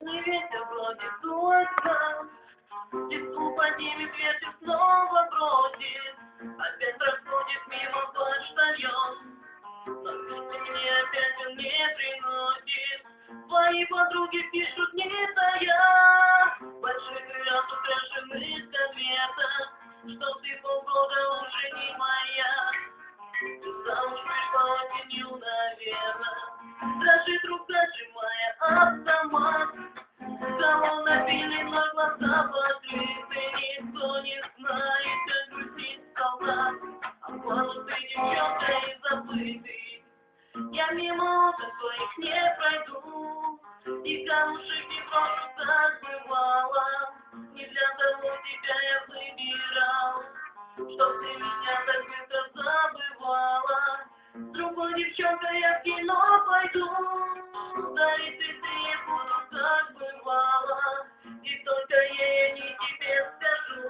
Весенний ветер бродит только, листву поднимет, ветер снова бродит, опять проходит мимо почтальон, но письма мне опять он не приносит. Твои подруги пишут, не тая, больших гряз украшенных конвертах, что ты полгода уже не моя. Ты замуж вышла осенью, наверное, дрожит рука, сжимая автомат. Кого набили на глаза закрыты, никто не знает, как грустит солдат. Обманутый девчонкой забытый, я мимо окон своих не пройду, и камушек не брошу, так бывало. Не для того тебя я выбирал, чтоб ты меня так быстро забывала. С другой девчонкой я в кино пойду, да и ты буду, как бывало. И только ей, не тебе скажу,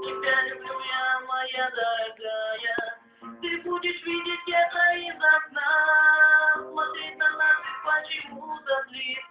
тебя люблю я, моя дорогая. Ты будешь видеть это из окна, смотреть на нас и почему-то злиться.